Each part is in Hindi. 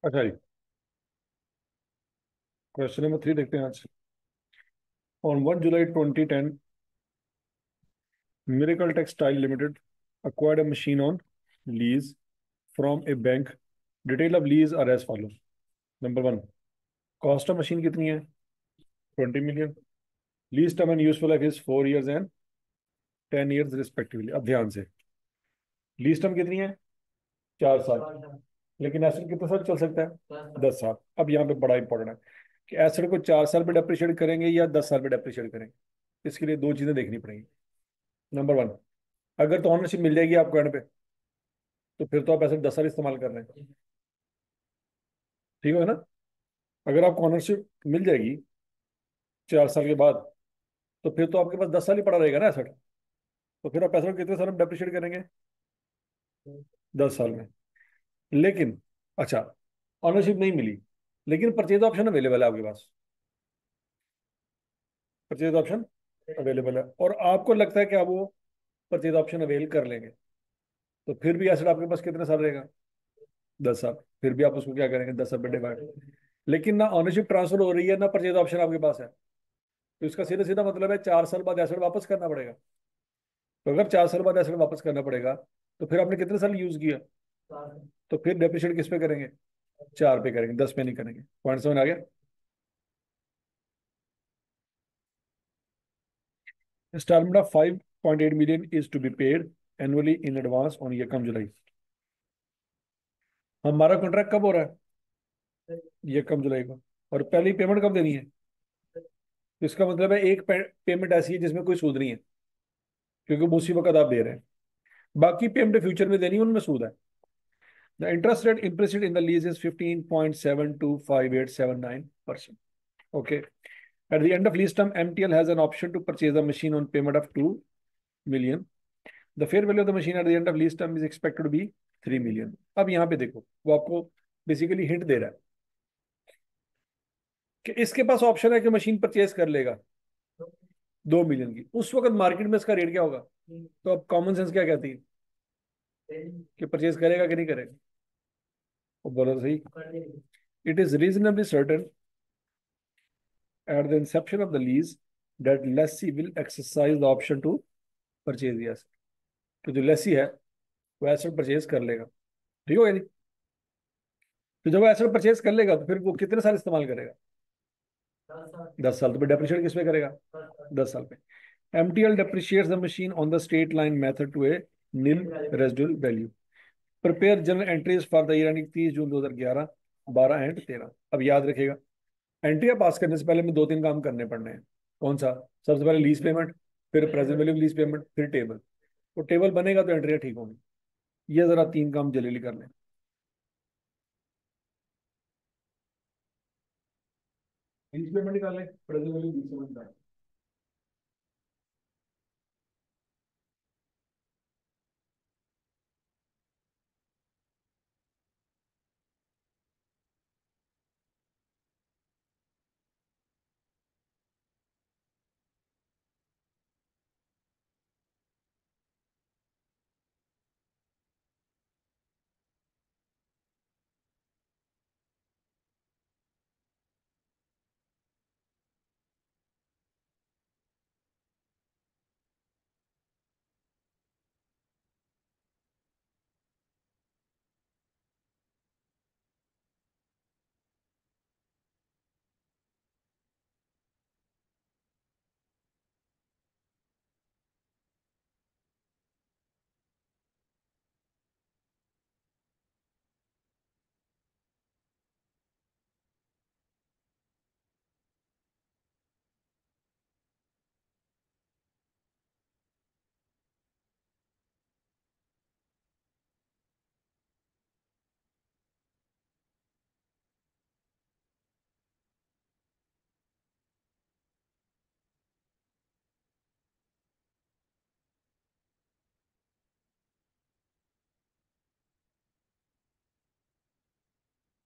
अच्छा जी। क्वेश्चन नंबर 3 देखते हैं आज। On 1 July 2010, Miracle Textile Limited acquired a machine on lease from a bank. Detail of lease are as follows. Number 1, cost of machine कितनी है? 20 million. Lease term and useful life is 4 years and 10 years respectively. अब ध्यान से, लीज टर्म कितनी है? 4 साल। लेकिन एसेट कितने साल चल सकता है? 10 साल। अब यहाँ पे बड़ा इंपॉर्टेंट है कि एसेट को 4 साल में डेप्रिशिएट करेंगे या 10 साल में डेप्रिशिएट करेंगे। इसके लिए दो चीजें देखनी पड़ेंगी। नंबर 1, अगर तो ऑनरशिप मिल जाएगी आपको एंड पे, तो फिर तो आप एसेट 10 साल इस्तेमाल कर रहे हैं। ठीक है ना? अगर आपको ऑनरशिप मिल जाएगी 4 साल के बाद, तो फिर तो आपके पास 10 साल ही पड़ा रहेगा ना एसेट। तो फिर आप एसेट को कितने साल में डेप्रिशिएट करेंगे? 10 साल में। लेकिन अच्छा, ऑनरशिप नहीं मिली, लेकिन परचेज ऑप्शन अवेलेबल है आपके पास। परचेज ऑप्शन अवेलेबल है और आपको लगता है कि आप वो परचेज ऑप्शन अवेल कर लेंगे, तो फिर भी एसेट आपके पास कितने साल रहेगा? 10 साल। फिर भी आप उसको क्या करेंगे? 10 साल पे डिवाइड। लेकिन ना ऑनरशिप ट्रांसफर हो रही है ना परचेज ऑप्शन आपके पास है, तो इसका सीधा सीधा मतलब है 4 साल बाद एसेट वापस करना पड़ेगा। तो अगर 4 साल बाद एसेट वापस करना पड़ेगा, तो फिर आपने कितने साल यूज किया? तो फिर डेप्रिशिएट किस पे करेंगे? 4 पे करेंगे, 10 पे नहीं करेंगे। पॉइंट समझ आ गया? Installment of 5.8 million is to be paid annually in advance on ये कम जुलाई। हमारा कॉन्ट्रैक्ट कब हो रहा है? ये कम जुलाई को। और पहली पेमेंट कब देनी है? तो इसका मतलब है एक पेमेंट ऐसी है जिसमें कोई सूद नहीं है, क्योंकि वो उसी वक्त आप दे रहे हैं। बाकी पेमेंट फ्यूचर में देनी है, उनमें सूद है। The interest rate implicit in the lease is 15.725879%. Okay. At the end of lease term, MTL has an option to purchase a machine on payment of 2 million. The fair value of the machine at the end of lease term is expected to be 3 million. अब यहाँ पे देखो, वो आपको बेसिकली हिंट दे रहा है कि इसके पास ऑप्शन है कि मशीन परचेज कर लेगा 2 मिलियन की। उस वक्त मार्केट में इसका रेट क्या होगा? तो अब कॉमन सेंस क्या कहती है कि परचेज करेगा कि नहीं करेगा? वो बोलो तो सही। It is reasonably certain at the inception of the lease that lessee will exercise the option to purchase the asset। तो जो लेसी है वो एसेट परचेज कर लेगा। ठीक हो गया जी? तो जब वो एसेट परचेज कर लेगा, तो फिर वो कितने साल इस्तेमाल करेगा? 10 साल। तो फिर डेप्रिशिएट किस पे करेगा? 10 साल पे। MTL depreciates the machine on the straight line method to a nil residual value। Prepare general entries for the year ending 30 June 2011, 12 and 13। अब याद रखिएगा, एंट्रियां पास करने से पहले में दो तीन काम करने पड़ने हैं। कौन सा? सबसे पहले लीज पेमेंट, फिर प्रेजेंट वैल्यू लीज पेमेंट, फिर टेबल। तो टेबल बनेगा तो एंट्रियां ठीक होंगी। ये जरा तीन काम जल्दी कर लें। लीज पेमेंट निकाल लें, प्रेजेंट वैल्यू लीज पेमेंट निकाल लें।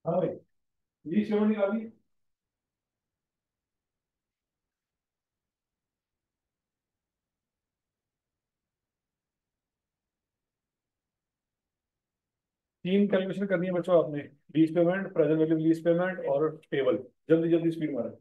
हाँ भाई, लीज पेमेंट निकालिए। तीन कैलकुलेशन करनी है बच्चों आपने। Lease payment, present value lease payment और टेबल। जल्दी जल्दी स्पीड मारो।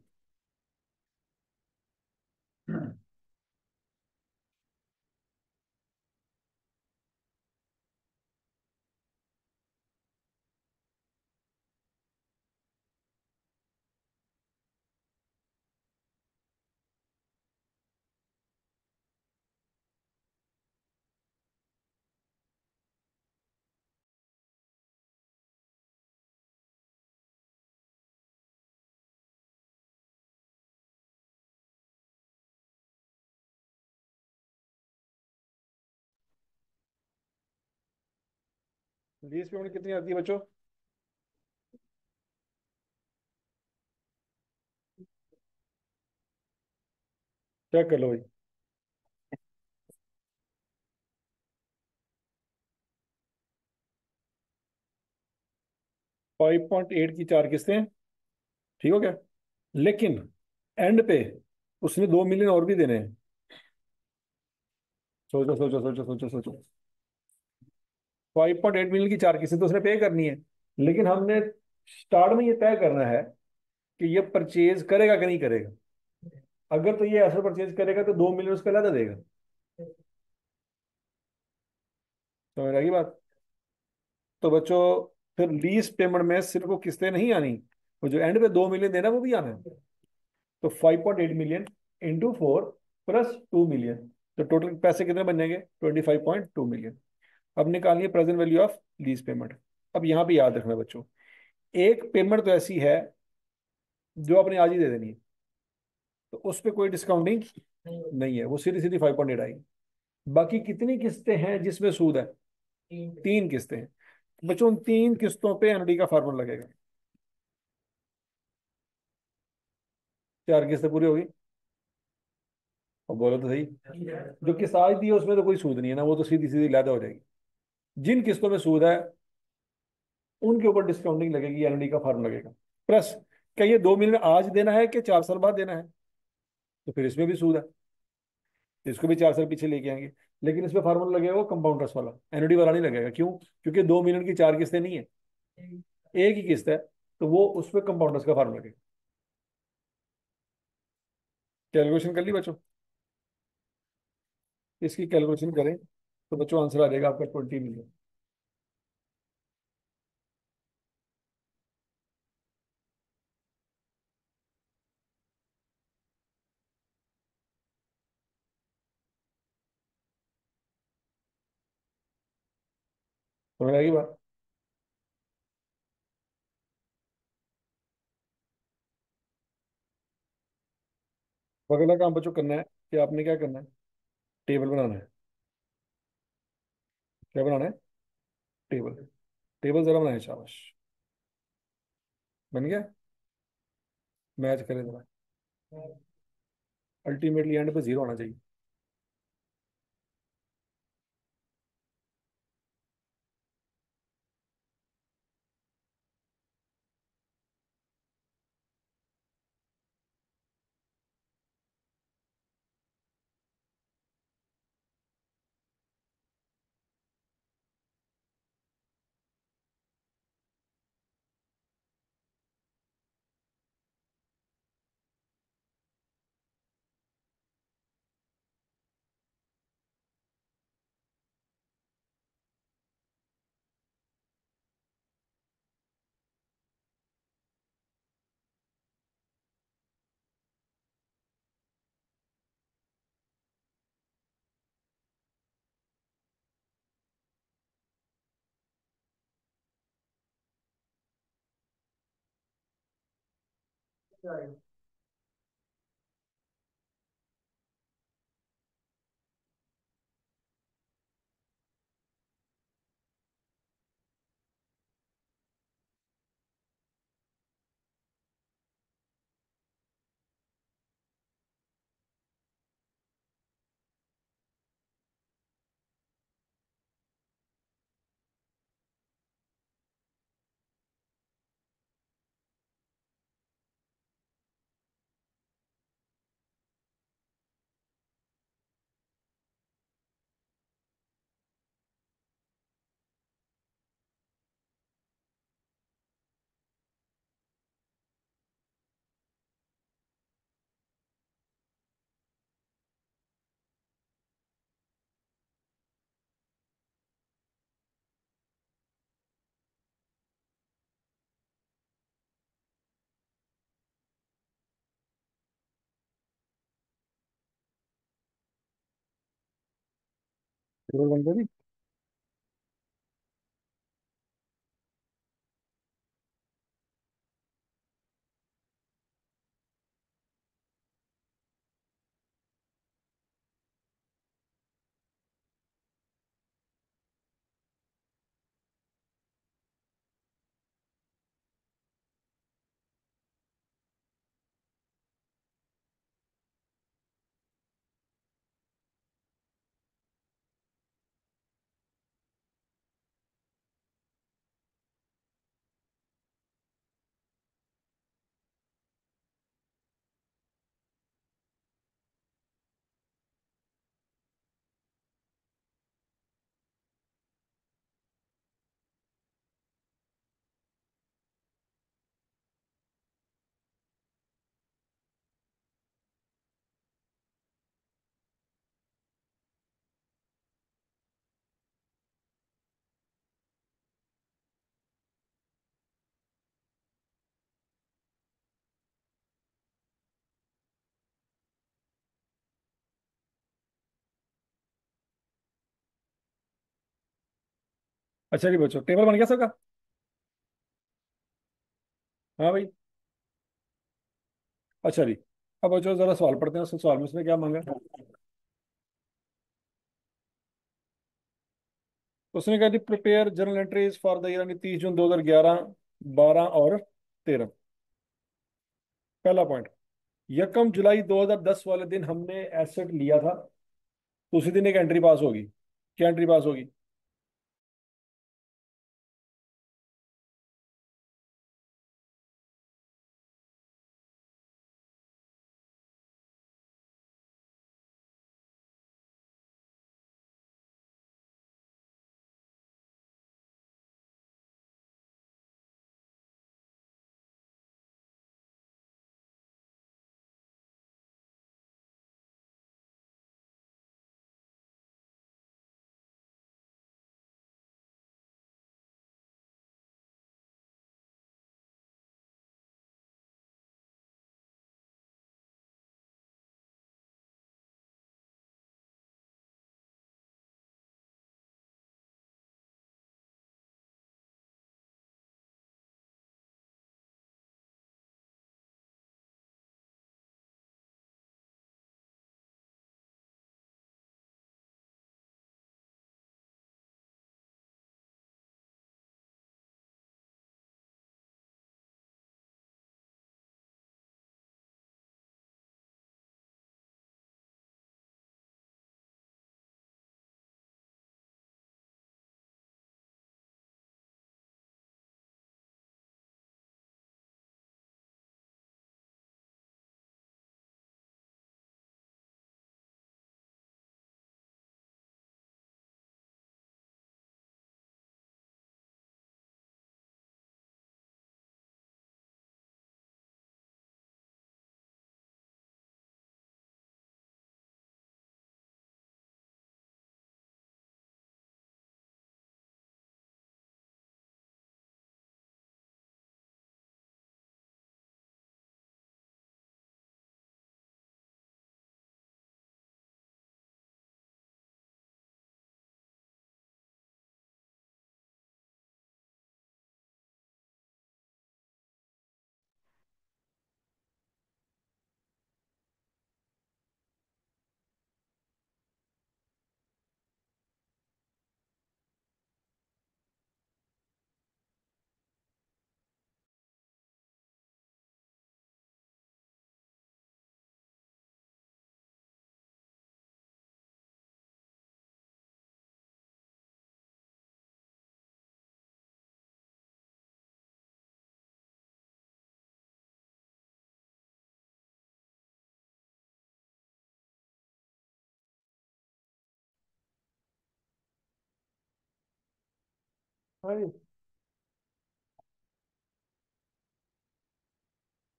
लीज पेमेंट कितनी आती है बच्चों? चेक कर लो भाई। 5.8 की चार किस्तें हैं, ठीक हो गया। लेकिन एंड पे उसने 2 मिलियन और भी देने हैं। सोचो सोचो सोचो सोचो सोचो। 5.8 मिलियन की चार किस्तें तो उसने पे करनी है। लेकिन हमने स्टार्ट में ये तय करना है कि ये परचेज करेगा कि नहीं करेगा। अगर तो ये ऐसा परचेज करेगा तो 2 मिलियन उसका अलग देगा। समझ आ गई बात? तो बच्चों, फिर लीज पेमेंट में सिर्फ वो किस्तें नहीं आनी, वो जो एंड पे 2 मिलियन देना वो भी आना है। तो 5.8 मिलियन इंटू 4 प्लस 2 मिलियन, तो टोटल पैसे कितने बन जाएंगे? 25.2 मिलियन। अब निकालिए present value of lease payment. अब यहाँ पे याद रखना बच्चों, एक पेमेंट तो ऐसी है जो आपने आज ही दे देनी है, तो उस पर कोई डिस्काउंटिंग नहीं है, वो सीधी सीधी 5.8 आएगी। बाकी कितनी किस्तें हैं जिसमें सूद है? तीन किस्तें हैं। बच्चों उन तीन किस्तों पे एनडी का फार्मूला लगेगा। चार किस्तें पूरी होगी। और बोलो तो सही, जो किस्त आज दी है उसमें तो कोई सूद नहीं है ना, वो तो सीधी सीधी लैदा हो जाएगी। जिन किस्तों में सूद है उनके ऊपर डिस्काउंटिंग लगेगी, एनडी का फार्मूला लगेगा। प्लस, क्या ये 2 मिलियन आज देना है कि 4 साल बाद देना है? तो फिर इसमें भी सूद है, इसको भी 4 साल पीछे लेके आएंगे। लेकिन इसमें फार्मूला लगेगा वो कंपाउंडर्स वाला, एनओडी वाला नहीं लगेगा। क्यों? क्योंकि 2 मिलियन की चार किस्तें नहीं है, एक ही किस्त है। तो वो उस पर कंपाउंडर्स का फार्मूला लगेगा। कैलकुलेशन कर ली बच्चों? इसकी कैलकुलेशन करें तो बच्चों आंसर आ जाएगा आपका 20 मिलियन। समझ आएगी बात? तो अगला काम बच्चों करना है कि आपने क्या करना है, टेबल बनाना है। क्या बनाना है? टेबल। टेबल जरा बनाए, शाबाश। बन गया? मैच करें जरा। अल्टीमेटली एंड पे जीरो होना चाहिए। पेपर बंद करी। अच्छा जी बच्चों, टेबल बन गया सबका? हाँ भाई। अच्छा जी। अब बच्चों जरा सवाल पढ़ते हैं, उस सवाल में उसने क्या मांगा है। उसने कहा थी prepare journal entries for the year यानी 30 जून 2011, 12 और 13। पहला पॉइंट, यकम जुलाई 2010 वाले दिन हमने एसेट लिया था, तो उसी दिन एक एंट्री पास होगी। क्या एंट्री पास होगी?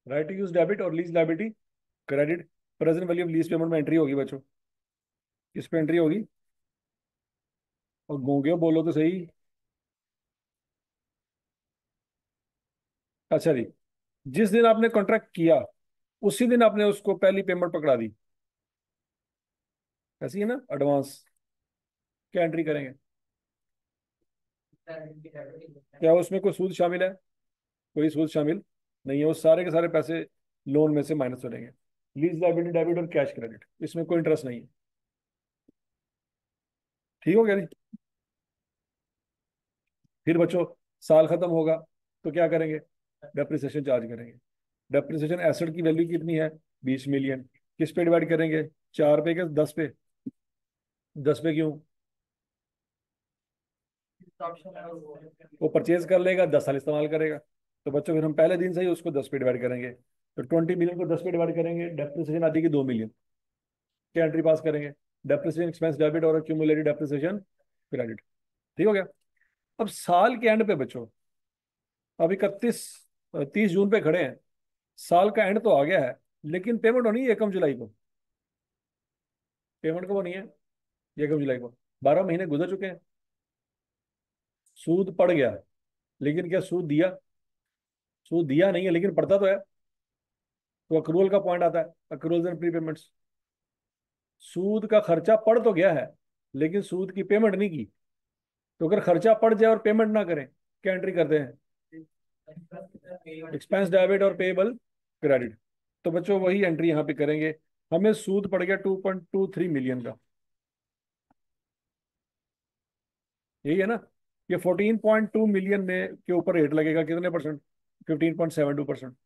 राइट टू यूज डेबिट और lease liability credit, present value of lease payment में एंट्री होगी बच्चों। किस पे एंट्री होगी? और गूंगे बोलो तो सही। अच्छा जी, जिस दिन आपने कॉन्ट्रैक्ट किया उसी दिन आपने उसको पहली पेमेंट पकड़ा दी, ऐसी है ना, एडवांस। क्या एंट्री करेंगे? क्या उसमें कोई सूद शामिल है? कोई सूद शामिल नहीं है, वो सारे के सारे पैसे लोन में से माइनस हो जाएंगे। लीज लायबिलिटी डेबिट और कैश क्रेडिट, इसमें कोई इंटरेस्ट नहीं है। ठीक हो गया जी? फिर बच्चों, साल खत्म होगा तो क्या करेंगे? डेप्रिसिएशन चार्ज करेंगे। डेप्रिसिएशन एसेट की वैल्यू कितनी है? 20 मिलियन। किस पे डिवाइड करेंगे? 4 पे के 10 पे? 10 पे क्यों? वो परचेज कर लेगा, 10 साल इस्तेमाल करेगा। तो बच्चों फिर हम पहले दिन से ही उसको 10 पे डिवाइड करेंगे। तो 20 मिलियन को 10 पे डिवाइड करेंगे, डेप्रिसिएशन आती है 2 मिलियन। क्या एंट्री पास करेंगे? डेप्रिसिएशन एक्सपेंस डेबिट और एक्यूमुलेटेड डेप्रिसिएशन क्रेडिट। ठीक हो गया? अब साल के एंड पे बच्चों, अब 30 जून पे खड़े हैं, साल का एंड तो आ गया है, लेकिन पेमेंट होनी है 1 जुलाई को। पेमेंट कब होनी है? 1 जुलाई को। 12 महीने गुजर चुके हैं, सूद पड़ गया, लेकिन क्या सूद दिया? सूद दिया नहीं है, लेकिन पड़ता तो है। तो अक्रूवल का पॉइंट आता है, अक्रूवल्स एंड प्रीपेमेंट्स। सूद का खर्चा पड़ तो गया है, लेकिन सूद की पेमेंट नहीं की। तो अगर खर्चा पड़ जाए और पेमेंट ना करें, क्या एंट्री करते हैं? एक्सपेंस डेबिट और पेएबल क्रेडिट। तो बच्चों वही एंट्री यहाँ पे करेंगे। हमें सूद पड़ गया 2.23 मिलियन का। यही है ना? ये 14.2 मिलियन में के ऊपर रेट लगेगा कितने परसेंट? 15.72%।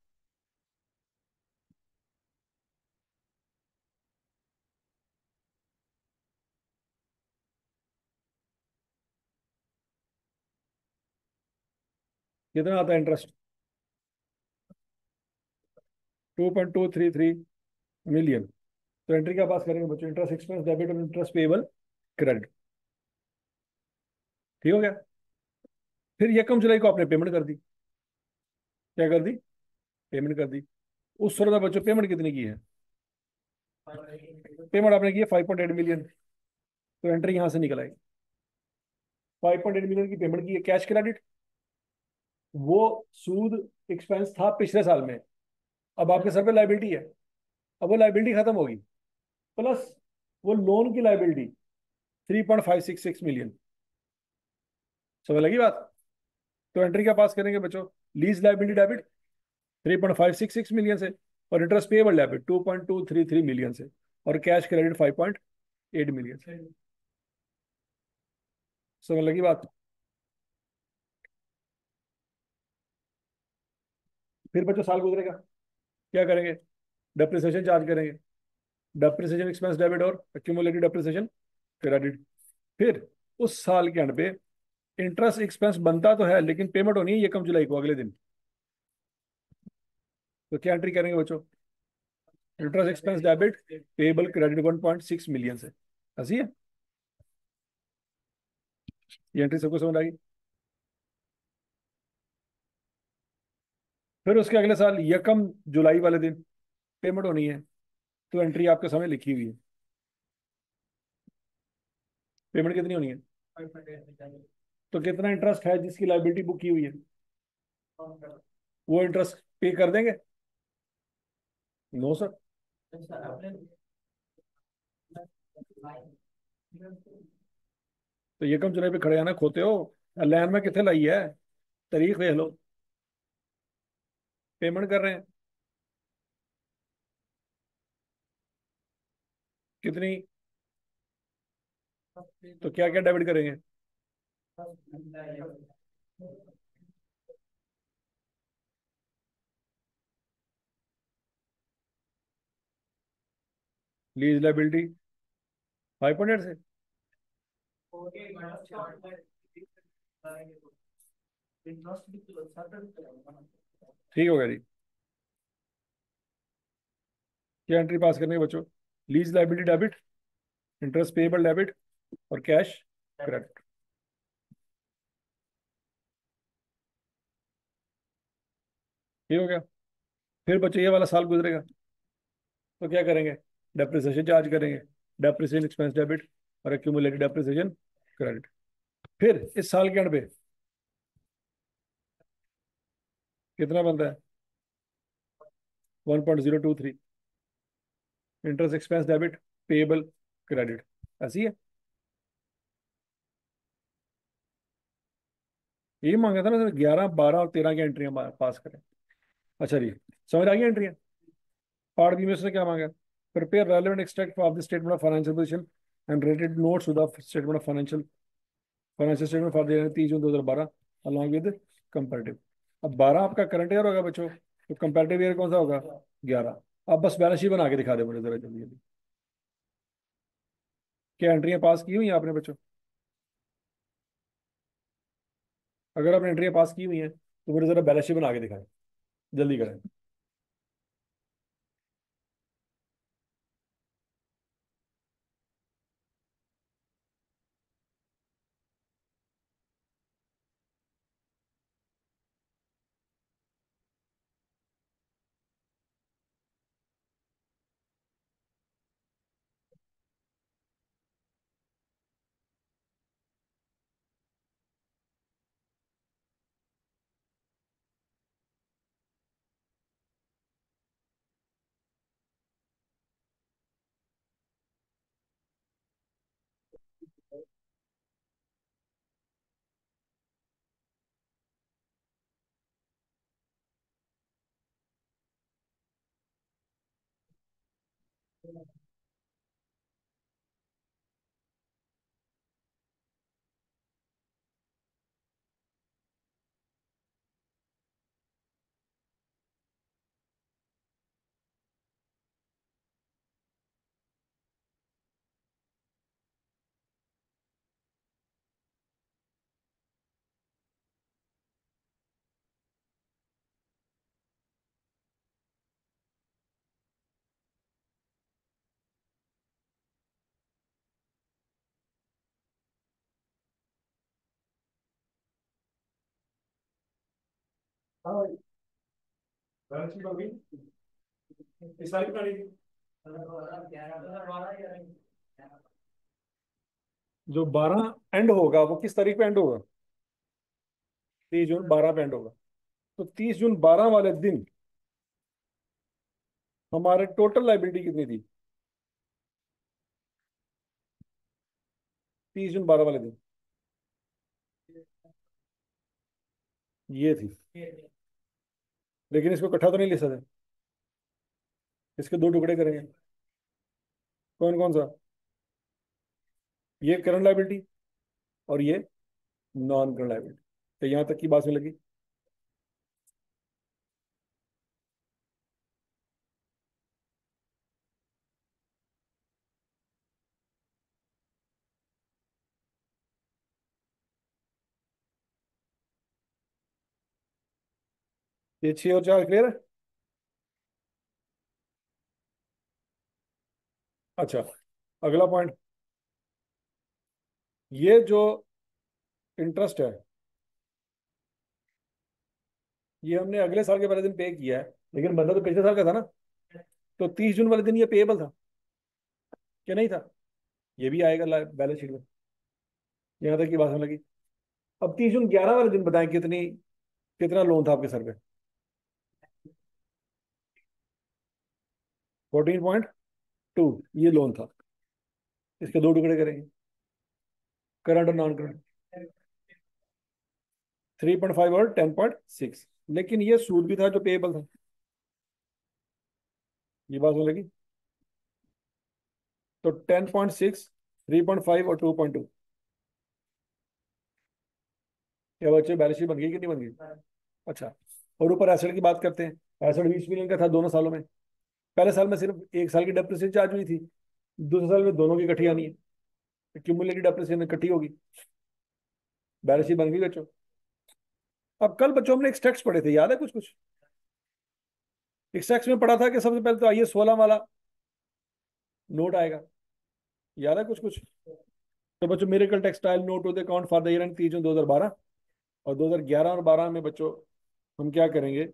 कितना आता है इंटरेस्ट? 2.233 मिलियन। तो एंट्री क्या पास करेंगे बच्चों? इंटरेस्ट एक्सपेंस डेबिट और इंटरेस्ट पेएबल क्रेडिट। ठीक हो गया? फिर 1 जुलाई को आपने पेमेंट कर दी। क्या कर दी? पेमेंट कर दी। उस समय बच्चों पेमेंट कितनी की है? पेमेंट आपने की है 5.8 मिलियन। तो एंट्री यहां से निकल आई। 5.8 मिलियन की पेमेंट की है, कैश क्रेडिट। वो सूद एक्सपेंस था पिछले साल में, अब आपके सर पे लाइबिलिटी है। अब वो लाइबिलिटी खत्म होगी, प्लस वो लोन की लाइबिलिटी 3.566 मिलियन। समझ लगी बात? तो एंट्री क्या पास करेंगे बच्चों? लीज लाइबिलिटी डेबिट 3.566 मिलियन से, और इंटरेस्ट पेएबल डेबिट 2.233 मिलियन से, और कैश क्रेडिट 5.8 मिलियन से। समझ लगी बात? फिर बच्चों साल गुजरेगा, क्या करेंगे? डेप्रिसिएशन चार्ज करेंगे। डेप्रिसिएशन एक्सपेंस डेबिट और एक्यूमुलेटेड डेप्रिसिएशन क्रेडिट। फिर उस साल के एंड पे इंटरेस्ट एक्सपेंस बनता तो है, लेकिन पेमेंट होनी है 1 जुलाई को, अगले दिन। तो क्या एंट्री करेंगे बच्चों? Interest expense debit payable credit 1.6 million से। ऐसी है? ये एंट्री सबको समझ आएगी? फिर उसके अगले साल 1 जुलाई वाले दिन पेमेंट होनी है। तो एंट्री आपके सामने लिखी हुई है। पेमेंट कितनी होनी है? तो कितना इंटरेस्ट है जिसकी लाइबिलिटी बुक की हुई है? वो इंटरेस्ट पे कर देंगे? No sir. तो 1 जुलाई पे खड़े आना खोते हो, लाइन में कितने लाई है? तारीख देख लो। पेमेंट कर रहे हैं कितनी? तो क्या क्या डेबिट करेंगे? लीज लाइबिलिटी 5.8 से। ठीक हो गया जी? क्या एंट्री पास करने के बच्चों? Lease liability debit, interest payable debit, और कैश क्रेडिट। ठीक हो गया? फिर बच्चों ये वाला साल गुजरेगा, तो क्या करेंगे? डेप्रिसिएशन चार्ज करेंगे। डेप्रिसिएशन एक्सपेंस डेबिट और एक्यूमुलेटेड डेप्रिसिएशन क्रेडिट। फिर इस साल के एंड पे कितना बनता है? 1.023 interest expense debit payable credit. ऐसी है? ये मांगा था ना सर, 11, 12 और 13 की एंट्रियां पास करें। अच्छा जी, समझ आ गई एंट्रियां। पार्ट बी में उसने क्या मांगा? Prepare relevant extract of the statement of financial position and related notes with the statement of financial statement for the 30 June 2012 along with comparative. अब 12 आपका करंट ईयर होगा बच्चों, तो कंपैरेटिव ईयर कौन सा होगा? 11। अब बस बैलेंस शीट बना के दिखा दे मुझे जरा जल्दी जल्दी। क्या एंट्रियां पास की हुई हैं आपने बच्चों? अगर आपने एंट्रियां पास की हुई हैं तो मुझे जरा बैलेंस शीट बना के दिखाएं, जल्दी करें। हाँ भाई, बैलेंस शीट होगी इस सारी बनानी थी। जो 12 एंड होगा वो किस तारीख पे एंड होगा? 30 जून 12 पे एंड होगा। तो 30 जून 12 वाले दिन हमारे टोटल लाइबिलिटी कितनी थी? 30 जून 12 वाले दिन ये थी। लेकिन इसको इकट्ठा तो नहीं ले सकते, इसके दो टुकड़े करेंगे। कौन कौन सा? ये करंट लाइबिलिटी और ये नॉन करंट लाइबिलिटी। तो यहां तक की बात में लगी। ये 6 और 4 क्लियर है। अच्छा, अगला पॉइंट, ये जो इंटरेस्ट है ये हमने अगले साल के पहले दिन पे किया है, लेकिन बंदा तो पिछले साल का था ना। तो 30 जून वाले दिन ये पेएबल था क्या? नहीं था। ये भी आएगा बैलेंस शीट में। यहाँ तक की बात होने लगी। अब 30 जून 11 वाले दिन बताएं कितना लोन था आपके सर पे? 14.2 ये लोन था। इसके दो टुकड़े करेंगे, करंट और नॉन करंट। 3.5 और 10.6। लेकिन ये सूद भी था जो पेएबल था। ये बात होने लगी। तो 10.6, 3.5 और 2.2। क्या बच्चे बैलेंस शीट बन गई कि नहीं बन गई? अच्छा, और ऊपर एसेट की बात करते हैं। एसेट 20 मिलियन का था दोनों सालों में। पहले साल में सिर्फ एक साल की डेप्रिसिएशन चार्ज हुई थी, दूसरे साल में दोनों की इकट्ठी आनी है, क्यूमुलेटेड डेप्रिसिएशन इकट्ठी होगी। बैलेंस शीट बन गई बच्चों। अब कल बच्चों हमने एक टैक्स पढ़े थे, याद है कुछ कुछ? एक टैक्स में पढ़ा था कि सबसे पहले तो आइए 16 वाला नोट आएगा, याद है कुछ कुछ? तो बच्चों Miracle Textile note to the account for the year end 30 June 2012। और 2011 और 12 में बच्चों हम क्या करेंगे?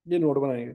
ये नोट बनाएंगे।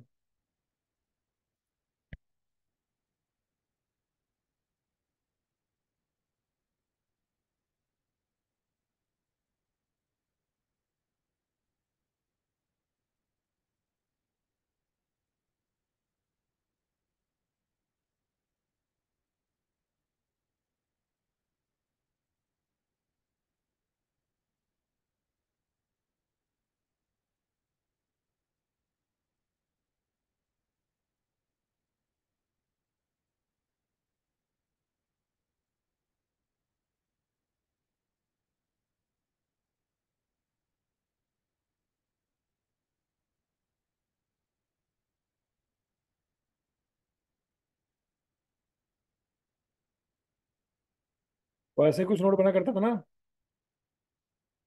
वो ऐसे कुछ नोट बना करता था ना।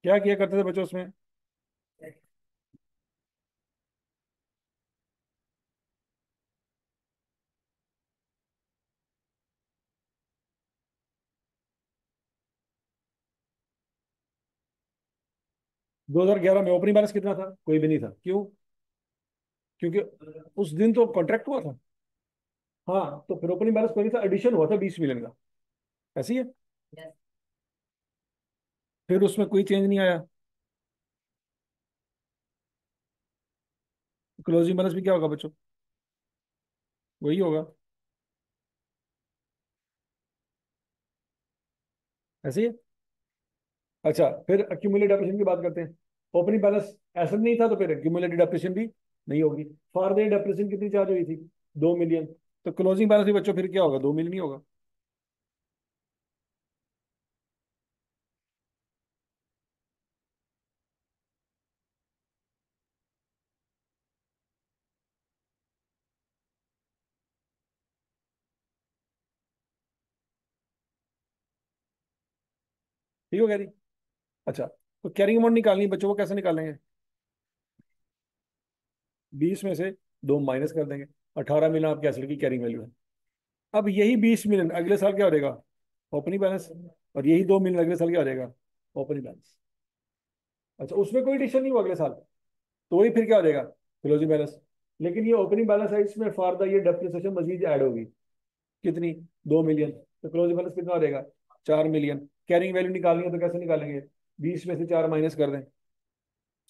क्या किया करते थे बच्चों उसमें? 2011 में ओपनिंग बैलेंस कितना था? कोई भी नहीं था। क्यों? क्योंकि उस दिन तो कॉन्ट्रैक्ट हुआ था। हाँ, तो फिर ओपनिंग बैलेंस कोई नहीं था, एडिशन हुआ था 20 मिलियन का। ऐसी है। फिर उसमें कोई चेंज नहीं आया। क्लोजिंग बैलेंस भी क्या होगा बच्चों? वही होगा। ऐसे ही है। अच्छा, फिर एक्यूमुलेटेड डेप्रिसिएशन की बात करते हैं। ओपनिंग बैलेंस ऐसा नहीं था, तो फिर एक्यूमुलेटेड डेप्रिसिएशन भी नहीं होगी। फॉर डेप्रिसिएशन कितनी चार्ज हुई थी? 2 मिलियन। तो क्लोजिंग बैलेंस भी बच्चों फिर क्या होगा? 2 मिलियन ही होगा। ठीक हो गया जी। अच्छा, तो कैरिंग अमाउंट निकालनी है बच्चों, को कैसे निकालेंगे? 20 में से 2 माइनस कर देंगे। 18 मिलियन आपके एसेट की कैरिंग वैल्यू है। अब यही 20 मिलियन अगले साल क्या हो जाएगा? Opening balance. और यही 2 मिलियन अगले साल क्या हो जाएगा? Opening balance. अच्छा, उसमें कोई एडिशन नहीं हुआ अगले साल, तो वही फिर क्या हो जाएगा? Closing balance. लेकिन ये ओपनिंग बैलेंस है, इसमें फॉर द ये डेप्रिसिएशन मजीद ऐड होगी। कितनी? 2 मिलियन। तो क्लोजिंग बैलेंस कितना हो जाएगा? 4 मिलियन। कैरिंग वैल्यू निकालनी है तो कैसे निकालेंगे? 20 में से 4 माइनस कर दें।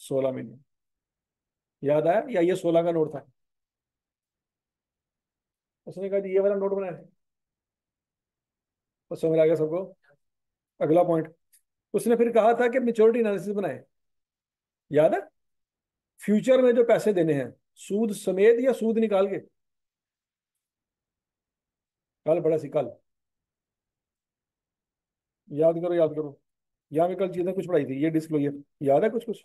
16 मिलियन। याद आया? या ये 16 का नोट था? उसने कहा जी ये वाला नोट बनाया। तो समझ आ गया सबको? अगला पॉइंट, उसने फिर कहा था कि मेच्योरिटी एनालिसिस बनाए। याद है? फ्यूचर में जो पैसे देने हैं, सूद समेत या सूद निकाल के? कल पढ़ा सी कल। याद करो, याद करो। यहाँ पे कल चीजें कुछ पढ़ाई थी, ये डिस्क्लोजर याद है कुछ कुछ?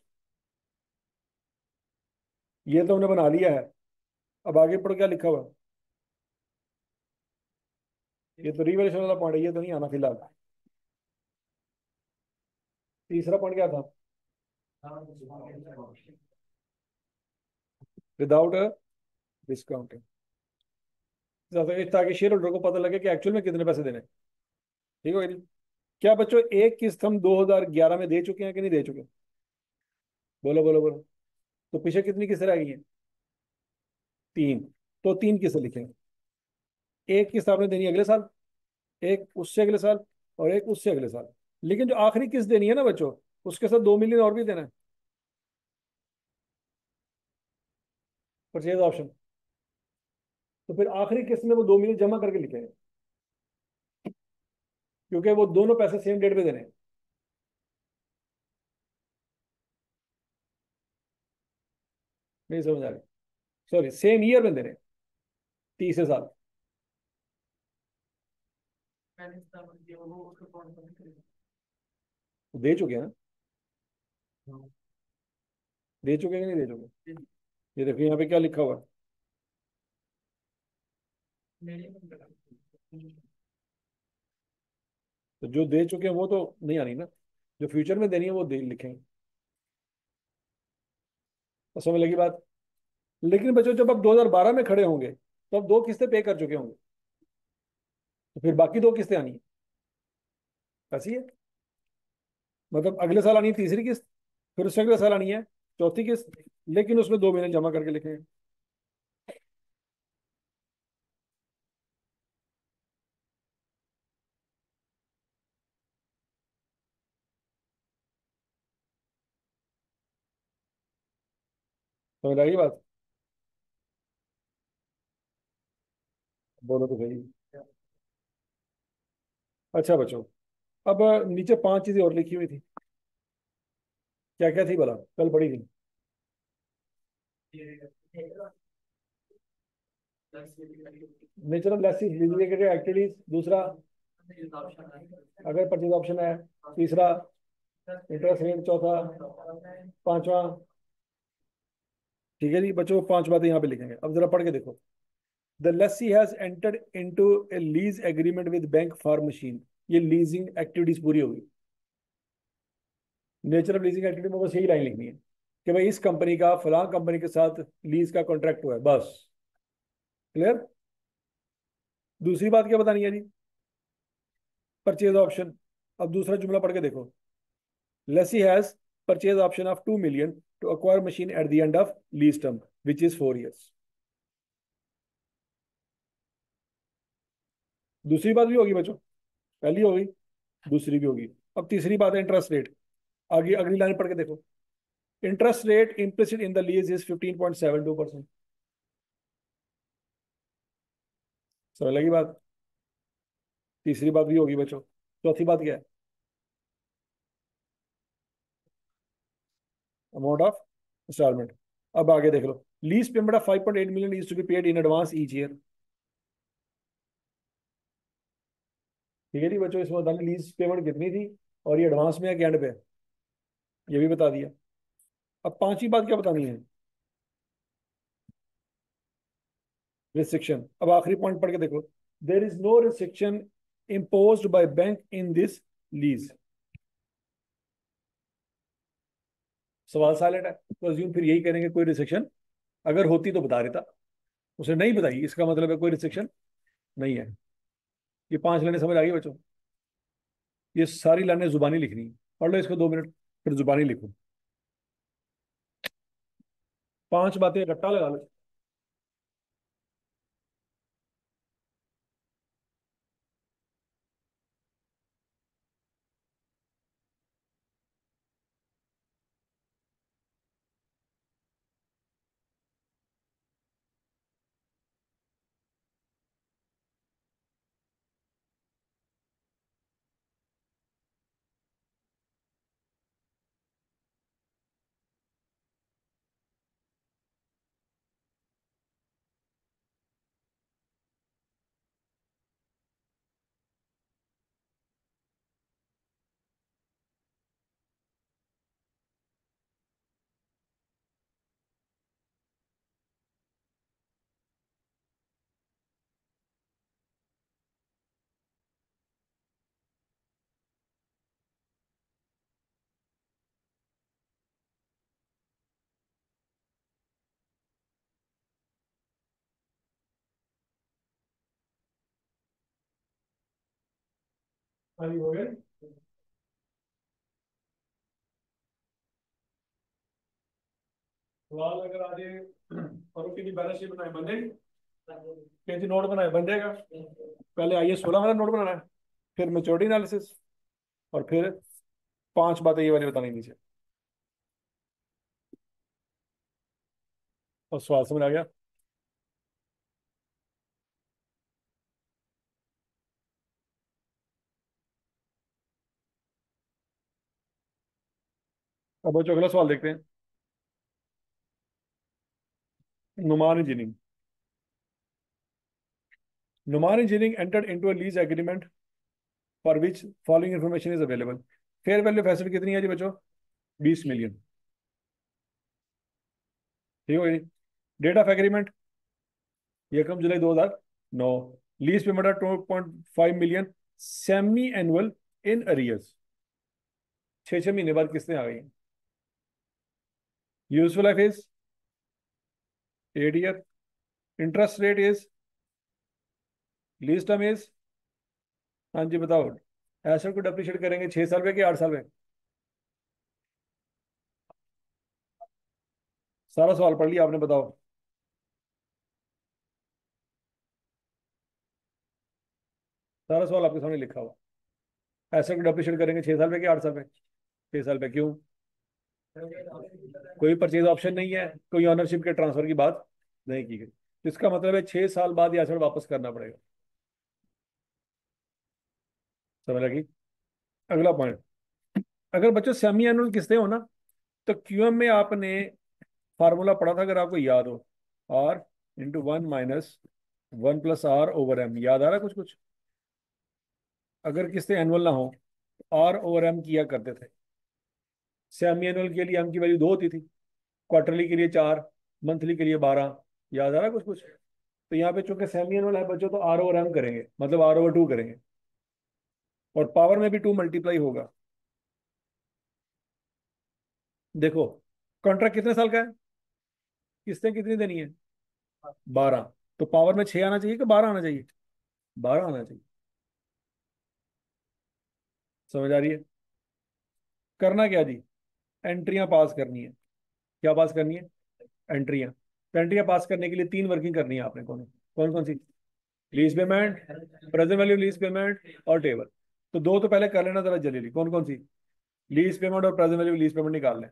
ये तो हमने बना लिया है। अब आगे पढ़ो क्या लिखा हुआ। ये तो रिवैल्यूएशन वाला पॉइंट है, ये तो नहीं आना फिलहाल। तीसरा पॉइंट क्या था? विदाउट डिस्काउंटिंग, ताकि शेयर होल्डर को पता लगे कि एक्चुअल में कितने पैसे देने। ठीक है जी। क्या बच्चों एक किस्त हम 2011 में दे चुके हैं कि नहीं दे चुके? बोलो बोलो बोलो। तो पीछे कितनी किस्तें रह गई हैं? 3। तो 3 किस्तें लिखेंगे। एक किस्त आपने देनी है अगले साल, एक उससे अगले साल, और एक उससे अगले साल। लेकिन जो आखिरी किस्त देनी है ना बच्चों, उसके साथ 2 मिलियन और भी देना है। Purchase option. तो फिर आखिरी किस्त में वो 2 मिलियन जमा करके लिखेंगे, क्योंकि वो दोनों पैसे सेम डेट पे देने हैं। नहीं समझ आ रही? सॉरी, सेम ईयर में देने हैं, 30 साल। दे चुके हैं ना? दे चुके हैं कि नहीं दे चुके? ये देखिए यहाँ पे क्या लिखा हुआ है। तो जो दे चुके हैं वो तो नहीं आनी ना, जो फ्यूचर में देनी है वो दे लिखेंगे। तो समझ लगी बात? लेकिन बच्चों जब आप 2012 में खड़े होंगे, तो आप 2 किस्तें पे कर चुके होंगे, तो फिर बाकी 2 किस्तें आनी है। ऐसी है। मतलब अगले साल आनी है तीसरी किस्त, फिर उससे अगले साल आनी है चौथी किस्त, लेकिन उसमें 2 महीने जमा करके लिखेंगे। समझ आई बात? बोलो तो सही। अच्छा बच्चों, अब नीचे 5 चीजें और लिखी हुई थी। क्या क्या थी भला? कल पढ़ी थी। नेचर ऑफ लेस एक्टिविटीज, दूसरा अगर परचेज ऑप्शन है, तीसरा इंटरेस्ट रेट, चौथा, पांचवा। ठीक है जी बच्चों, 5 बातें यहाँ पे लिखेंगे, अब जरा पढ़ के देखो। The Lesi has entered into A lease agreement with bank for machine. ये लीजिंग एक्टिविटीज पूरी होगी। नेचर ऑफ लीजिंग एक्टिविटी में बस यही लाइन लिखनी है कि भाई इस कंपनी का फलां कंपनी के साथ लीज का कॉन्ट्रैक्ट हुआ है, बस। क्लियर। दूसरी बात क्या बतानी है जी? Purchase option. अब दूसरा जुमला पढ़ के देखो। Lessee has purchase option of 2 million to acquire machine at the end of lease term which is 4 years। दूसरी बात भी होगी बच्चों, पहली होगी, दूसरी भी होगी। अब तीसरी बात है इंटरेस्ट रेट। आगे अगली लाइन पढ़ के देखो। Interest rate implicit in the lease is 15.72%। समझ लगी बात? तीसरी बात भी होगी बच्चों। चौथी बात क्या है? Amount of installment. अब आगे देख लो। Lease payment of 5.8 million is to be paid in advance each year. ठीक है जी बच्चों, इसमें बताना लीज पेमेंट कितनी थी और ये एडवांस में है कि एंड पे, ये भी बता दिया। अब पांचवी बात क्या बतानी है? रिस्ट्रिक्शन। अब आखिरी पॉइंट पढ़ के देखो। There is no restriction imposed by bank in this lease. सवाल साइलेंट है तो अज्यूम फिर यही करेंगे कोई रिस्ट्रिक्शन अगर होती तो बता देता। उसे नहीं बताई, इसका मतलब है कोई रिस्ट्रिक्शन नहीं है। ये 5 लाइनें समझ आ गई बच्चों? ये सारी लाइनें जुबानी लिखनी है। पढ़ लो इसको 2 मिनट, फिर जुबानी लिखो। 5 बातें इकट्ठा लगा लो। हाँ जी, हो गए। सवाल अगर आज फरूकी की बैलेंस शीट बनाए बन जाएगी, केजी नोट बनाए बन जाएगा। पहले आइए 16 वाला नोट बनाना है, फिर मेच्योरिटी एनालिसिस, और फिर 5 बातें ये वाली बतानी नीचे। और सवाल समझ आ गया? अब बच्चों अगला सवाल देखते हैं। Numan engineering. Numan engineering entered into a lease agreement for which following information is available. Fair value facility कितनी है जी बच्चों? 20 मिलियन। ठीक हो गई। डेट ऑफ एग्रीमेंट, ये कम जुलाई 2009। Lease payment 2.5 million semi annual in arrears. 6 6 महीने बाद किस्तें आ गई। Useful life is 8 year. Interest rate is, lease term is, हाँ जी बताओ। एसेट को डेप्रिशिएट करेंगे 6 साल में कि 8 साल में? सारा सवाल पढ़ लिया आपने, बताओ। सारा सवाल आपके सामने लिखा हुआ। एसेट को डेप्रिशिएट करेंगे 6 साल में कि 8 साल में? 6 साल में। क्यों? कोई परचेज ऑप्शन नहीं है, कोई ऑनरशिप के ट्रांसफर की बात नहीं की गई, तो इसका मतलब है 6 साल बाद ये एसेट वापस करना पड़ेगा। समझ लगी? अगला पॉइंट। अगर बच्चों सेमी एनुअल किस्तें हो ना, तो क्यूएम में आपने फार्मूला पढ़ा था अगर आपको याद हो। R into 1 - 1 + R/M। याद आ रहा है कुछ कुछ? अगर किस्तें एनुअल ना हो, R/M किया करते थे। सेमी एनुअल के लिए एम की वैल्यू 2 होती थी, क्वार्टरली के लिए 4, मंथली के लिए 12। याद आ रहा है कुछ कुछ? तो यहाँ पे चूंकि सेमी एनुअल है बच्चों, तो R/M करेंगे, मतलब R/2 करेंगे। और पावर में भी 2 मल्टीप्लाई होगा। देखो, कॉन्ट्रैक्ट कितने साल का है, किस्तें कितनी देनी है, 12। तो पावर में 6 आना चाहिए कि 12 आना चाहिए, 12 आना चाहिए। समझ आ रही है। करना क्या जी, एंट्रियां पास करनी है। क्या पास करनी है, एंट्रियां। तो एंट्रियां पास करने के लिए 3 वर्किंग करनी है आपने, कौन कौन कौन सी, lease payment, present value lease payment और टेबल। तो दो तो पहले कर लेना जरा जल्दी, कौन कौन सी, लीज पेमेंट और प्रेजेंट वैल्यू लीज पेमेंट निकाल लें।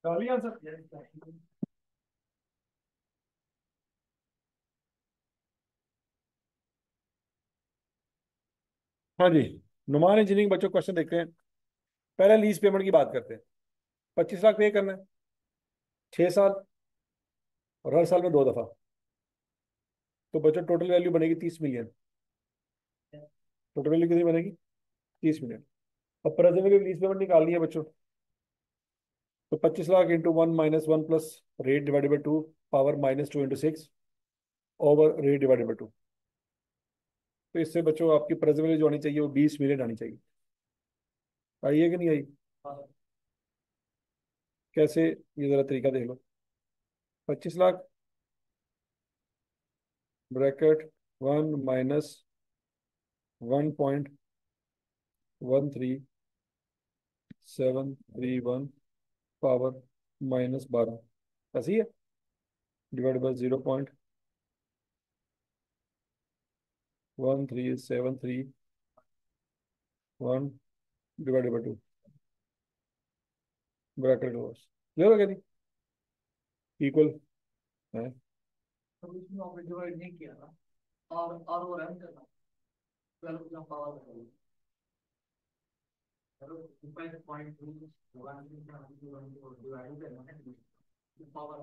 काफी आंसर। हाँ जी, नुमान इंजीनियरिंग बच्चों क्वेश्चन देखते हैं। पहले लीज पेमेंट की बात करते हैं। 25 लाख पे करना है, 6 साल, और हर साल में 2 दफा। तो बच्चों टोटल वैल्यू बनेगी 30 मिलियन। टोटल वैल्यू कितनी बनेगी, 30 मिलियन। अब प्रेजेंट वैल्यू लीज पेमेंट निकालनी है बच्चों। तो 25 lakh into 1 - 1 plus rate divided by 2 power -2 into 6 over rate divided by 2। तो इससे बच्चों आपकी प्रेजेंट वैल्यू जो आनी चाहिए वो 20 मिलियन आनी चाहिए। आई है कि नहीं आई, कैसे, ये जरा तरीका देख लो। 25 लाख ब्रैकेट 1 - 1.1371 पावर -12 ऐसी है, divide by 0.13731 divided by 2 bracket close. Clear हो गया जी, इक्वल है। तो इसमें आपने डिवाइड नहीं किया ना, और वो रन करना, 12 का पावर है। चलो 5.2 डिवाइड करना है, पावर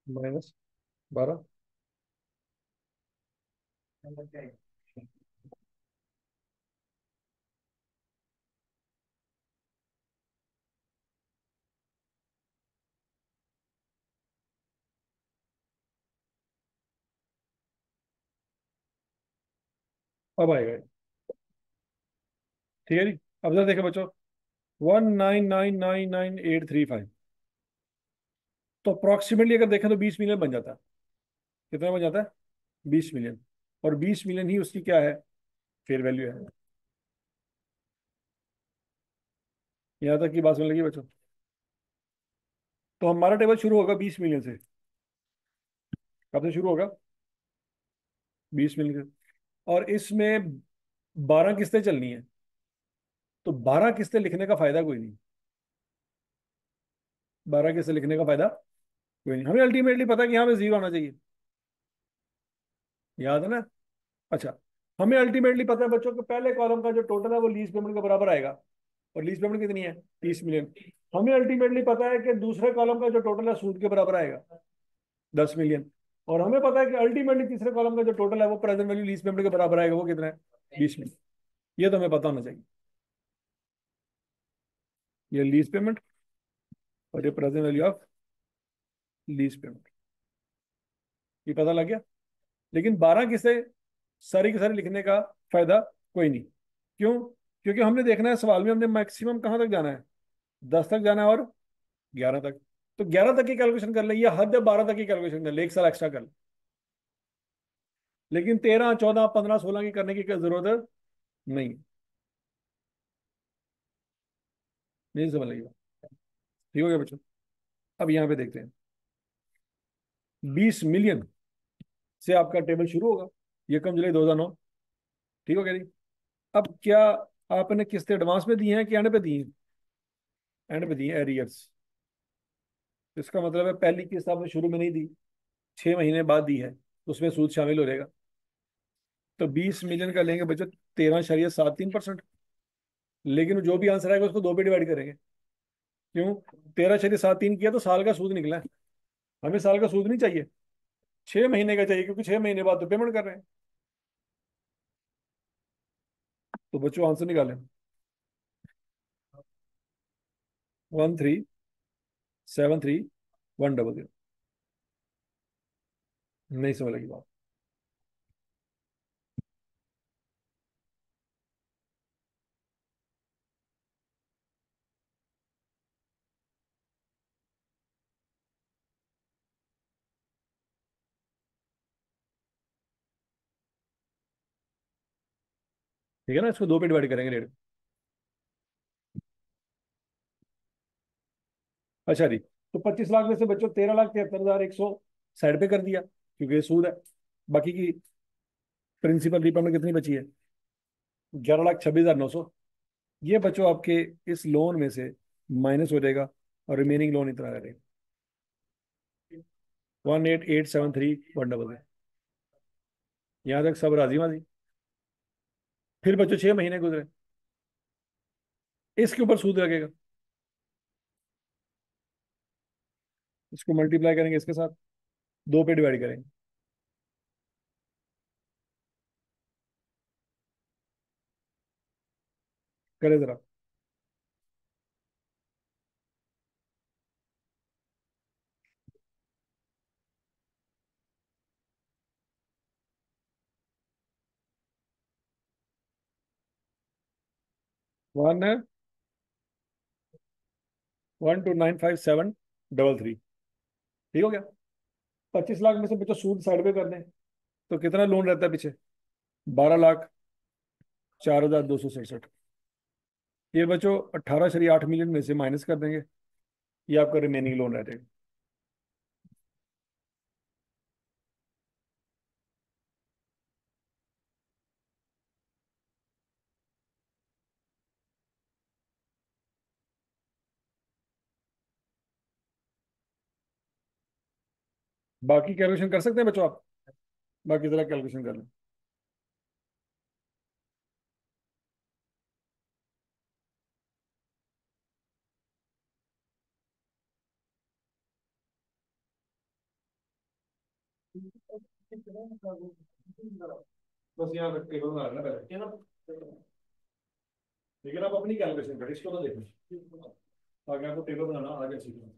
-12। अब आएगा ये। ठीक है जी। अब जरा देखो बच्चों, 199998835। तो अप्रोक्सीमेटली अगर देखें तो 20 मिलियन बन जाता है। कितना बन जाता है, 20 मिलियन। और 20 मिलियन ही उसकी क्या है, फेयर वैल्यू है। यहाँ तक की बात सुन लगी बच्चों। तो हमारा टेबल शुरू होगा 20 मिलियन से। कब से शुरू होगा, 20 मिलियन से। और इसमें 12 किस्तें चलनी है। तो 12 किस्तें लिखने का फायदा कोई नहीं, 12 किस्तें लिखने का फायदा कोई नहीं। हमें अल्टीमेटली पता है कि यहाँ पे 0 आना चाहिए, याद है ना। अच्छा, हमें अल्टीमेटली पता है बच्चों के पहले कॉलम का जो टोटल है वो लीज पेमेंट के बराबर आएगा। और लीज पेमेंट कितनी है, 30 मिलियन। हमें अल्टीमेटली पता है कि दूसरे कॉलम का जो टोटल है सूद के बराबर आएगा। 10 मिलियन। और हमें पता है कि अल्टीमेटली तीसरे कॉलम का जो टोटल है वो प्रेजेंट वैल्यू लीज पेमेंट के बराबर आएगा, वो कितना है? 20 मिलियन। ये तो हमें पता होना चाहिए। ये लीज पेमेंट और ये present value of lease payment, ये पता लग गया। लेकिन 12 किसे सारी की सारी लिखने का फायदा कोई नहीं। क्यों? क्योंकि हमने देखना है सवाल में हमने मैक्सिमम कहाँ तक जाना है, 10 तक जाना है और 11 तक। तो 11 तक की कैलकुलेशन कर ले, या हद है 12 तक की कैलकुलेशन कर ले, एक साल एक्स्ट्रा कर ले। लेकिन 13, 14, 15, 16 की करने की क्या जरूरत नहीं। नहीं समझ लगी बात? ठीक हो गया बच्चों? अब यहाँ पे देखते हैं। 20 मिलियन से आपका टेबल शुरू होगा, 1 जुलाई 2009। ठीक हो गया जी? अब क्या आपने किस्तें एडवांस में दी हैं कि एंड पे दी हैं? एंड पे दी हैं, एरियर्स। इसका मतलब है पहली किस्त आपने शुरू में नहीं दी, 6 महीने बाद दी है, तो उसमें सूद शामिल हो जाएगा। तो 20 मिलियन का लेंगे बच्चों 13.73%। लेकिन जो भी आंसर आएगा उसको दो पे डिवाइड करेंगे। क्यों? 13.73 किया तो साल का सूद निकला है। हमें साल का सूद नहीं चाहिए, 6 महीने का चाहिए, क्योंकि 6 महीने बाद तो पेमेंट कर रहे हैं। तो बच्चों आंसर निकालें। 13,731,000। नहीं समझ लगी बात? ठीक है ना, इसको दो पे डिवाइड करेंगे रेट। अच्छा जी, तो 25 लाख में से बच्चों 13,73,100 साइड पे कर दिया, क्योंकि ये सूद है। बाकी की प्रिंसिपल रीपेमेंट कितनी बची है? 11,26,900। ये बच्चों आपके इस लोन में से माइनस हो जाएगा, और रिमेनिंग लोन इतना रहेगा, 18,873,100। यहाँ तक सब राजी वाजी? फिर बच्चों 6 महीने गुजरे, इसके ऊपर सूद लगेगा। इसको मल्टीप्लाई करेंगे इसके साथ, दो पे डिवाइड करेंगे। करें जरा। 1,12,957,33। ठीक हो गया? 25 लाख में से बच्चों सूद साइड पे कर दें, तो कितना लोन रहता है पीछे? 12,04,267। ये बच्चों 18.8 मिलियन में से माइनस कर देंगे, ये आपका रिमेनिंग लोन रह जाएगा। बाकी कैलकुलेशन कर सकते हैं बच्चों आप? बाकी जरा कैलकुलेशन कर लें। बस यहाँ पे टेबल बना लेना पहले, ठीक है ना? लेकिन आप अपनी कैलकुलेशन करें, इसको तो देखो, ताकि आपको टेबल बनाना आगे सीखना।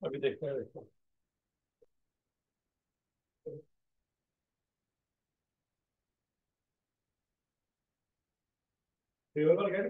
अभी देखते हैं, देखते हैं। टेबल पर गए।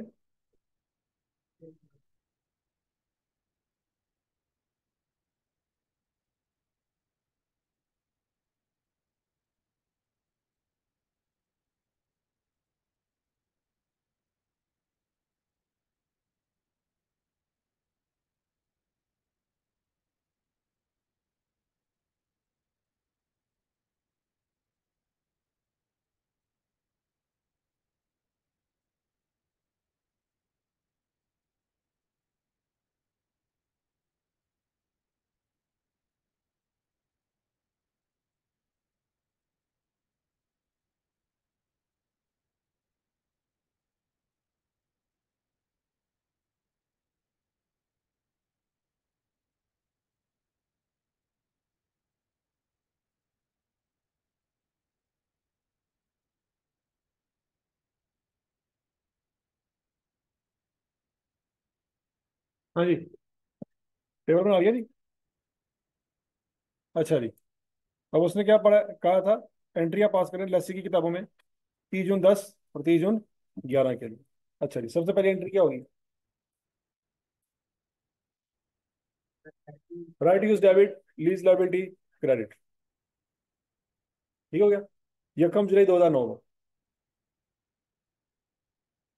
हाँ जी। टेबल बना लिया जी। अच्छा जी। अब उसने क्या पढ़ा कहा था? एंट्रियां पास करें लस्सी की किताबों में, 30 जून 10 और 30 जून 11 के लिए। अच्छा जी, सबसे पहले एंट्री क्या होगी? Right use debit, lease liability, credit. ठीक हो गया। यकम जुलाई 2009 को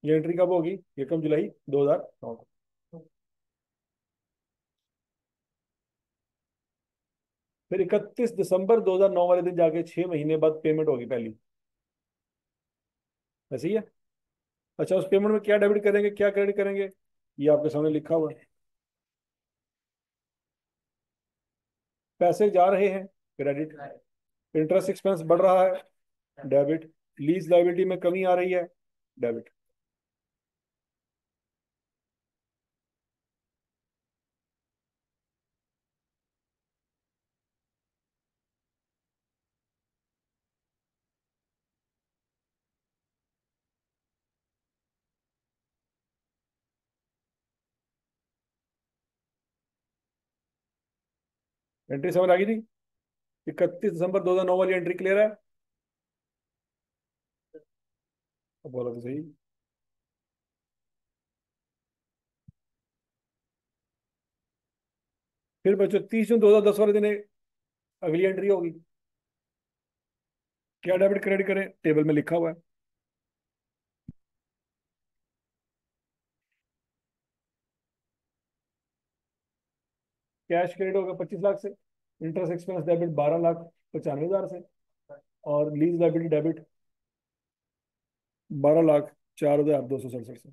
ये एंट्री कब होगी? यकम जुलाई 2009 को। फिर 31 दिसंबर 2009 वाले दिन जाके 6 महीने बाद पेमेंट होगी पहली। ऐसे ही है। अच्छा, उस पेमेंट में क्या डेबिट करेंगे क्या क्रेडिट करेंगे, ये आपके सामने लिखा हुआ है। पैसे जा रहे हैं, क्रेडिट। इंटरेस्ट एक्सपेंस बढ़ रहा है, डेबिट। लीज लाइबिलिटी में कमी आ रही है, डेबिट। एंट्री समझ आ गई थी? 31 दिसंबर 2009 वाली एंट्री क्लियर है? अब बोला तो सही। फिर बच्चों 30 जून 2010 वाले दिन अगली एंट्री होगी। क्या डेबिट क्रेडिट करें, टेबल में लिखा हुआ है। कैश क्रेडिट होगा 25 लाख से, इंटरेस्ट एक्सपेंस डेबिट 12,95,000 से, और लीज लाइबिलिटी डेबिट 12,04,267 से।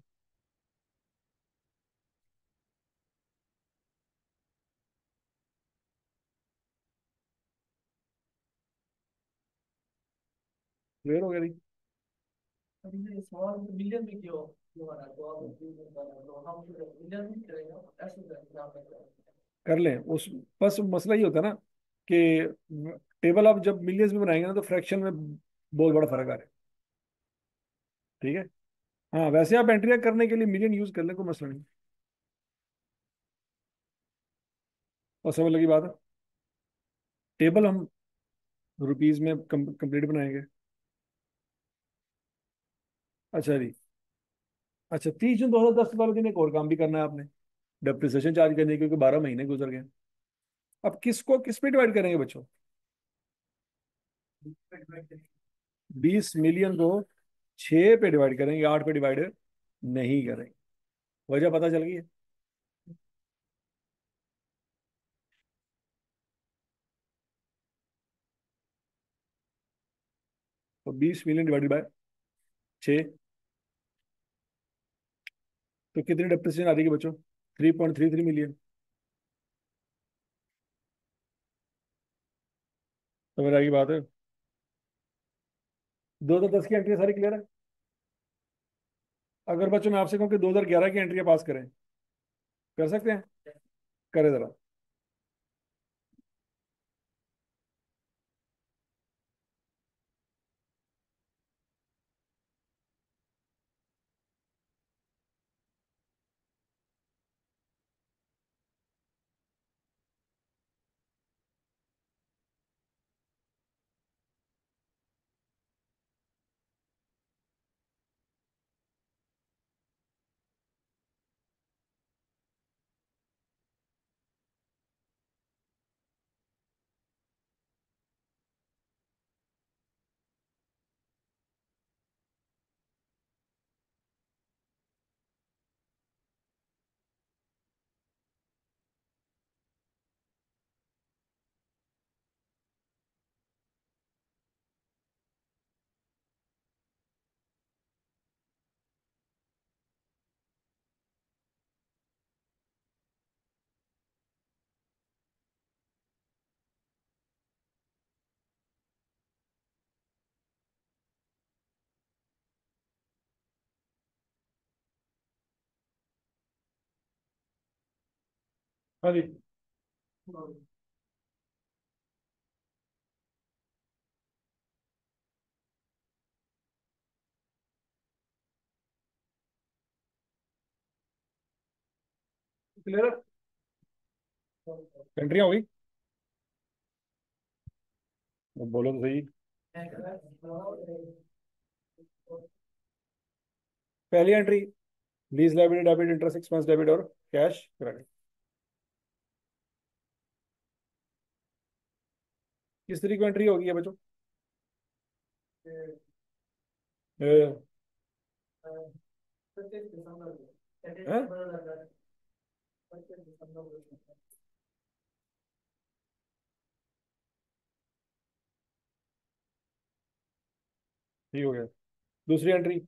क्लियर हो गया जी? हमने सवाल मिलियन में क्यों क्यों बना तो आप तो हम मिलियन में करेंगे ऐसे करेंगे। कर लें उस। बस मसला ये होता है ना कि टेबल आप जब मिलियंस में बनाएंगे ना तो फ्रैक्शन में बहुत बड़ा फर्क आ रहा है। ठीक है। हाँ, वैसे आप एंट्रिया करने के लिए मिलियन यूज कर लें, कोई मसला नहीं। और समझ लगी बात है? टेबल हम रुपीज में कंप्लीट बनाएंगे। अच्छा जी। अच्छा, 30 जून 2010 वाले दिन एक और काम भी करना है आपने, डेप्रिसिएशन चार्ज करने की, क्योंकि 12 महीने गुजर गए। अब किसको किस पे डिवाइड करेंगे बच्चों? 20 मिलियन को 6 पे डिवाइड करेंगे, 8 पे डिवाइड नहीं करेंगे। वजह पता चल गई है? तो 20 मिलियन डिवाइडेड बाय 6, तो कितनी डेप्रिसिएशन आ जाएगी बच्चों? 3.33 मिलियन। समझ आएगी बात है? 2010 की एंट्री सारी क्लियर है? अगर बच्चों मैं आपसे कहूँ कि 2011 की एंट्री पास करें, कर सकते हैं? करें जरा। हाँ जी। क्लियर है। एंट्री हो गई। अब बोलो तो सही। पहली entry, lease liability debit, interest expense debit और कैश क्रेडिट। किस तरीके की एंट्री होगी है बच्चों? ए, हैं? ठीक हो गया। दूसरी एंट्री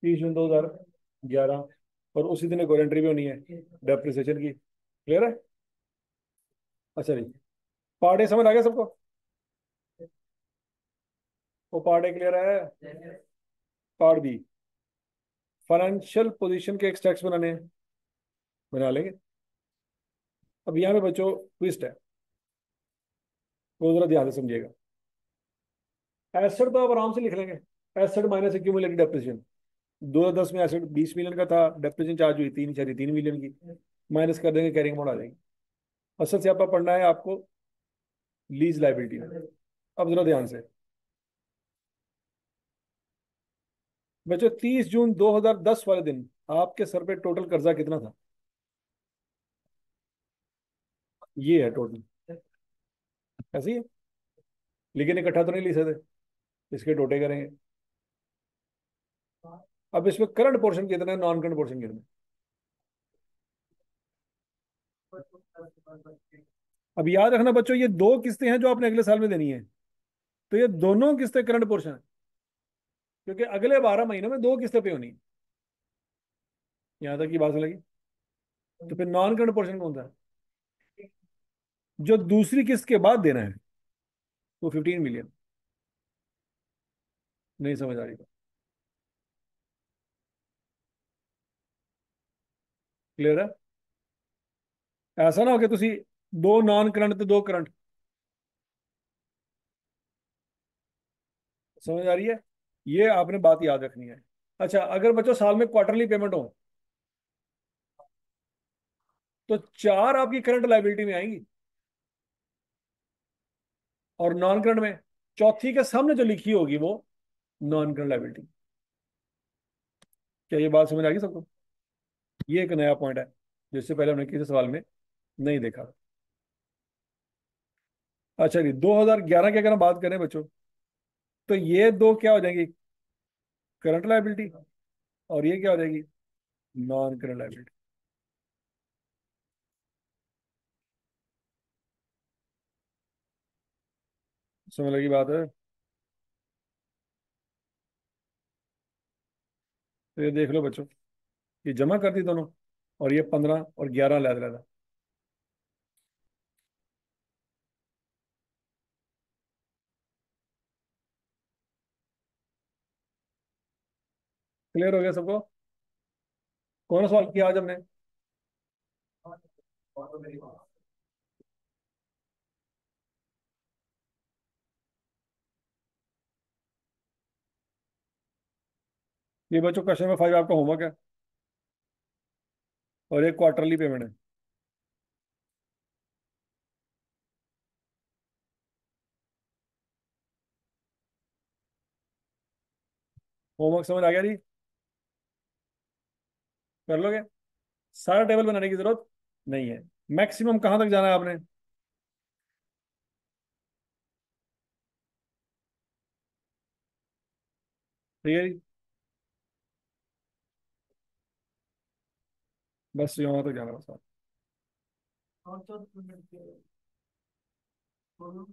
30 जून 2011, और उसी दिन एक और एंट्री भी होनी है डेप्रिसिएशन की। क्लियर है। अच्छा जी, पार्ट ए समझ आ गया सबको? वो पार्ट ए क्लियर है। पार्ट बी, फाइनेंशियल पोजीशन के एक्सट्रैक्ट्स बनाने हैं, बना लेंगे। अब यहाँ पे बच्चों ट्विस्ट है, वो जरा ध्यान से समझिएगा। एसेट तो आप आराम से लिख लेंगे, एसेट माइनस एक्यूमुलेटेड डेप्रिसिएशन। 2010 में एसेट 20 मिलियन का था, डेप्रिसिएशन चार्ज हुई 3 मिलियन की, माइनस कर देंगे, कैरिंग अमाउंट आ जाएगी। असल से आपका पढ़ना है आपको लीज लाइबिलिटी में। अब जरा ध्यान से बच्चों, 30 जून 2010 वाले दिन आपके सर पे टोटल कर्जा कितना था? ये है टोटल। ऐसे ही है, लेकिन इकट्ठा तो नहीं ले सकते, इसके टोटे करेंगे। अब इसमें करंट पोर्शन कितना है, नॉन करंट पोर्शन कितना है? अब याद रखना बच्चों, ये दो किस्तें हैं जो आपने अगले साल में देनी है, तो ये दोनों किस्तें करंट पोर्शन है, क्योंकि अगले 12 महीनों में दो किस्तें पे होनी है। यहां तक की बात लगी? तो फिर नॉन करंट पोर्शन कौन सा है? जो दूसरी किस्त के बाद देना है, वो 15 मिलियन। नहीं समझ आ रही बात? क्लियर है। ऐसा ना हो कि तुसी दो नॉन करंट तो दो करंट। समझ आ रही है? ये आपने बात याद रखनी है। अच्छा, अगर बच्चों साल में क्वार्टरली पेमेंट हो, तो चार आपकी करंट लाइबिलिटी में आएंगी, और नॉन करंट में चौथी के सामने जो लिखी होगी वो नॉन करंट लाइबिलिटी। क्या ये बात समझ आ गई सबको? ये एक नया पॉइंट है, जिससे पहले हमने किसी सवाल में नहीं देखा। अच्छा जी, 2011 की अगर हम बात करें बच्चों, तो ये दो क्या हो जाएंगी? Current liability. और ये क्या हो जाएगी? Non current liability. समझ लगी बात है? तो ये देख लो बच्चों, ये जमा कर दी दोनों, और ये 15 और 11 लैद लैदा। क्लियर हो गया सबको? कौन सा सवाल किया आज हमने? ये बच्चों क्वेश्चन नंबर 5 आपका होमवर्क है, और एक क्वार्टरली पेमेंट है। होमवर्क समझ आ गया जी? कर लोगे? सारा टेबल बनाने की जरूरत नहीं है। मैक्सिमम कहाँ तक जाना है आपने? ठीक है जी, बस यहाँ तक जाना है बस। और 4 मिनट के बोलो।